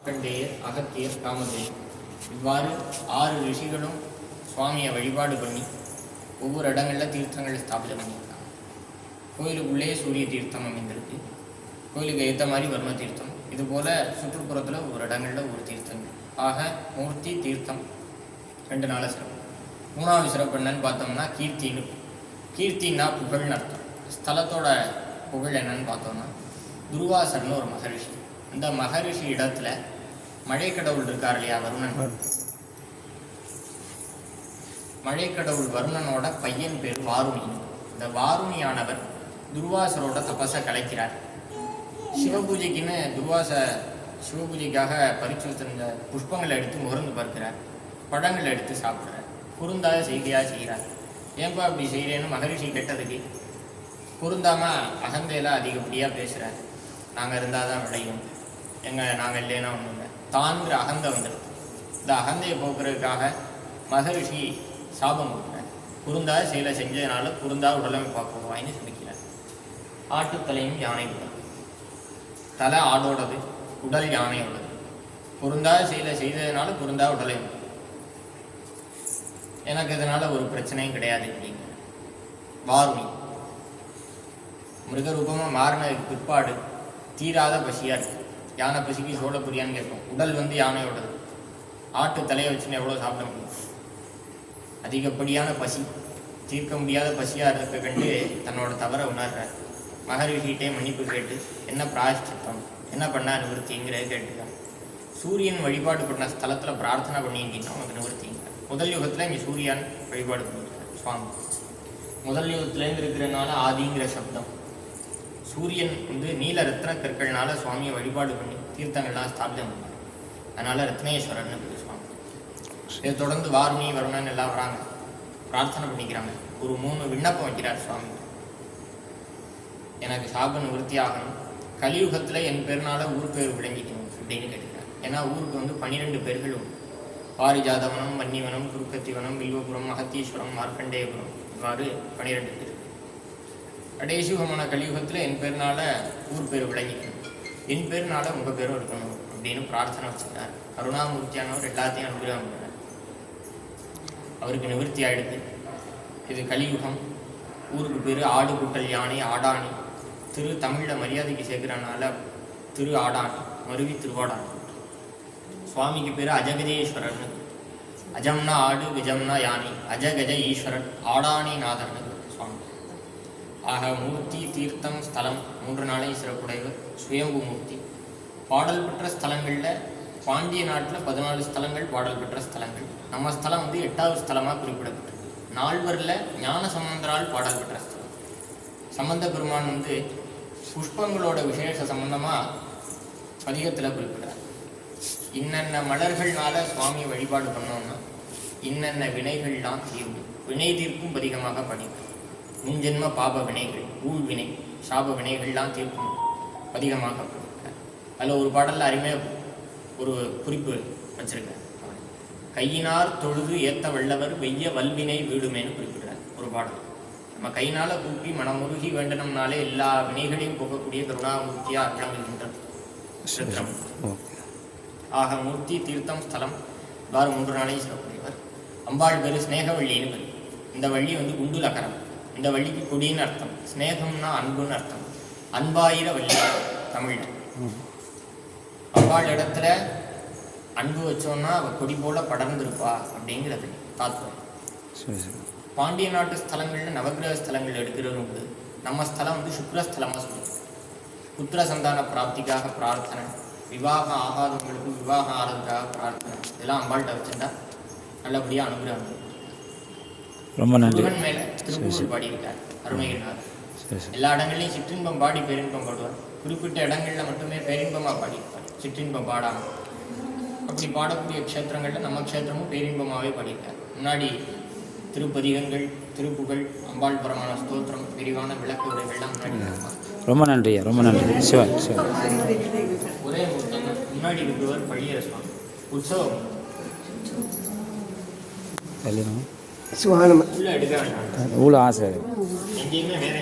மார்க்கண்டேயர், அகத்தியர், காமதேயர் இவ்வாறு 6 ரிஷிகளும் சுவாமியை வழிபாடு பண்ணி ஒவ்வொரு இடங்களில் தீர்த்தங்களை ஸ்தாபிதம் பண்ணியிருக்காங்க. கோயிலுக்குள்ளே சூரிய தீர்த்தம் அமைந்திருக்கு. கோயிலுக்கு ஏற்ற மாதிரி வர்ம தீர்த்தம், இதுபோல் சுற்றுப்புறத்தில் ஒவ்வொரு இடங்களில் ஒரு தீர்த்தங்கள். ஆக மூர்த்தி தீர்த்தம் 2 நாள் சிறப்பு. 3வது சிறப்பு என்னன்னு பார்த்தோம்னா கீர்த்தின்னு. கீர்த்தின்னா புகழ்னு அர்த்தம். ஸ்தலத்தோட புகழ் என்னன்னு பார்த்தோம்னா துர்வாசர்னு ஒரு மகரிஷி. இந்த மகரிஷி இடத்துல மழை கடவுள் இருக்கார் இல்லையா, வருணன். மழை கடவுள் வருணனோட பையன் பேர் வாருணி. இந்த வாருணியானவர் துர்வாசரோட தபஸை கலைக்கிறார். சிவபூஜைக்குன்னு சிவபூஜைக்காக பறிச்சு வச்சிருந்த புஷ்பங்களை எடுத்து முகர்ந்து பார்க்கிறார். பழங்களை எடுத்து சாப்பிட்றார். குறுந்தாத செய்கையாக செய்கிறார். ஏன்பா அப்படி செய்கிறேன்னு மகரிஷி கேட்டதுக்கு பொருந்தாமல் அகந்தையெல்லாம் அதிகப்படியாக பேசுகிறார். நாங்கள் இருந்தால் தான் விளையும், நாங்கள் இல்லைன்னா ஒன்றும் இல்லை தான்கிற அகந்தை வந்துடும். இந்த அகந்தையை போக்குறதுக்காக மகரிஷி சாபம் கொடுக்குறார். குறுந்தா செயலை செஞ்சதுனால குறுந்தா உடலமைப்பாக்குவாயின்னு சொல்லிக்கிறார். ஆட்டுத்தலையும் யானை உடல். தலை ஆடோடது, உடல் யானையோடது. குறுந்தா செயலை செய்ததுனால குறுந்தா உடலை எனக்கு இதனால் ஒரு பிரச்சனையும் கிடையாது அப்படிங்கிற வாருணி. மிருகரூபமாக மாறினதுக்கு பிற்பாடு தீராத பசியாக இருக்குது. யானை பசிக்கு சோட புரியான்னு கேட்கும். உடல் யானையோடது. ஆட்டு தலையை வச்சுன்னு எவ்வளோ சாப்பிட முடியும்? அதிகப்படியான பசி, தீர்க்க முடியாத பசியாக இருக்க கண்டு தன்னோட தவறை உணர்றார். மகரிஷிகிட்டே மன்னிப்பு கேட்டு என்ன பிராயஷ்சித்தம், என்ன பண்ணா நிவர்த்திங்கிறத கேட்டுக்கார். சூரியன் வழிபாடு பண்ண ஸ்தலத்தில் பிரார்த்தனை பண்ணிங்கன்னா அவனுக்கு நிவர்த்திங்க. முதல் யுகத்தில் இங்கே சூரியன் வழிபாடு பண்ணியிருக்கார் சுவாமி. முதல் யுகத்துலேருந்து இருக்கிறனால ஆதிங்கிற சப்தம். சூரியன் நீல ரத்ன கற்கள்னால சுவாமியை வழிபாடு பண்ணி தீர்த்தங்கள்லாம் ஸ்தாபிதம் பண்ணார். அதனால ரத்னேஸ்வரன் பேர் சுவாமி. இதை தொடர்ந்து வாருணி வருணன் எல்லாம் வராங்க, பிரார்த்தனை பண்ணிக்கிறாங்க. ஒரு 3 விண்ணப்பம் வைக்கிறார் சுவாமி. எனக்கு சாப நிவர்த்தி ஆகணும், கலியுகத்தில் என் பேர்னால ஊர் பேர் விளங்கிக்கணும் அப்படின்னு கேட்டுக்கிறார். ஏன்னா ஊருக்கு 12 பேர்கள் உண்டு. பாரிஜாதவனம், வன்னிவனம், குருக்கத்திவனம், வில்வபுரம், அகத்தீஸ்வரம், மார்க்கண்டேயபுரம், இவ்வாறு 12 பேர். கடைசியுகமான கலியுகத்தில் என் பேர்னால ஊர் பேர் விளங்கிக்கணும், என் பேர்னால உங்கள் பேரும் இருக்கணும் அப்படின்னு பிரார்த்தனை வச்சுருக்கார். கருணாமூர்த்தியானவர் எல்லாத்தையும் அனுகிரகம் பண்ணார். அவருக்கு நிவர்த்தி ஆகிடுது. இது கலியுகம். ஊருக்கு பேர் ஆடு கூட்டல் யானை, ஆடாணி. திரு தமிழில் மரியாதைக்கு சேர்க்கிறனால திரு ஆடாணி, மருவி திருவாடாணி. சுவாமிக்கு பேர் அஜகஜேஸ்வரர்னு. அஜம்னா ஆடு, கஜம்னா யானை, அஜகஜ ஈஸ்வரன், ஆடாணி நாதர்னு சுவாமி. ஆக மூர்த்தி தீர்த்தம் ஸ்தலம் 3 நாளையும் சிறப்புடையவர் சுயம்பு மூர்த்தி. பாடல் பெற்ற ஸ்தலங்களில் பாண்டிய நாட்டில் 14 ஸ்தலங்கள் பாடல் பெற்ற ஸ்தலங்கள். நம்ம ஸ்தலம் 8வது ஸ்தலமாக குறிப்பிடப்பட்டிருக்கு. 4வரில் ஞான சம்பந்தரால் பாடல் பெற்ற ஸ்தலம். சம்பந்த பெருமான் புஷ்பங்களோட விசேஷ சம்பந்தமாக பதிகத்தில் குறிப்பிட்டார். இன்னென்ன மலர்கள்னால சுவாமியை வழிபாடு பண்ணோம்னா இன்னென்ன வினைகள்லாம் தீர்வு, வினை தீர்க்கும் பதிகமாக படிக்கும். முன்ஜென்ம பாப வினைகள், ஊழ்வினை, சாப வினைகள்லாம் தீர்க்கும் பதிகமாக படிக்கிறார். அதில் ஒரு பாடலில் அருமையாக ஒரு குறிப்பு வச்சிருக்கார். கையினார் தொழுது ஏத்த வல்லவர் வெய்ய வல்வினை வீடுமேனு குறிப்பிடுறார் ஒரு பாடல். நம்ம கையினால் கூப்பி மனமுருகி வேண்டனம்னாலே எல்லா வினைகளையும் போகக்கூடிய கருணாமூர்த்தியாக விளங்குகின்ற சித்திரம். ஆக மூர்த்தி தீர்த்தம் ஸ்தலம் இவ்வாறு 3 நாளையும் சிறப்புடையவர். அம்பாள் பேர் ஸ்னேகவள்ளின்னு பேர். இந்த வள்ளி குண்டுலகரம். இந்த வள்ளிக்கு கொடின்னு அர்த்தம். ஸ்னேகம்னா அன்புன்னு அர்த்தம். அன்பாயிர வள்ளி தமிழ். அம்பாள் இடத்துல அன்பு வச்சோன்னா அவள் கொடி போல படர்ந்துருப்பா அப்படிங்கிறது தாத்பரியம். பாண்டிய நாட்டு ஸ்தலங்களில் நவகிரக ஸ்தலங்கள் எடுக்கிறது உண்டு. நம்ம ஸ்தலம் சுக்ரஸ்தலமாக சொல்லுது. புத்திர சந்தான பிராப்திக்காக பிரார்த்தனை, விவாகம் ஆகாதவங்களுக்கு விவாகம் ஆகிறதுக்காக பிரார்த்தனை, இதெல்லாம் அம்பாள்கிட்ட வச்சுருந்தா நல்லபடியாக அனுகிரகம். ரொம்ப நன்றி. முருகன் மேலே திருப்பூர் பாடியிருக்கார் அருணகிரிநாதர். எல்லா இடங்கள்லையும் சிற்றின்பம் பாடி பேரின்பம் பாடுவார். குறிப்பிட்ட இடங்களில் மட்டுமே பேரின்பமாக பாடியிருப்பார், சிற்றின்பம் பாடாமல். அப்படி பாடக்கூடிய க்ஷேத்திரங்களில் நம்ம க்ஷேத்திரமும் பேரின்பமாகவே பாடியிருக்கார். முன்னாடி திருப்பதிகங்கள், திருப்புகழ், அம்பாள் பரமான ஸ்தோத்திரம், விரிவான விளக்கு உரைகள்லாம் முன்னாடி. ரொம்ப நன்றி, ரொம்ப நன்றி. சிவா சிவா. ஒரே முன்னாடி இருக்கிறவர் பள்ளியர சுவாமி. உற்சவம் சுவானம் உள்ள எடுக்க வேண்டாம். ஊழ ஆசை எங்கேயுமே வேற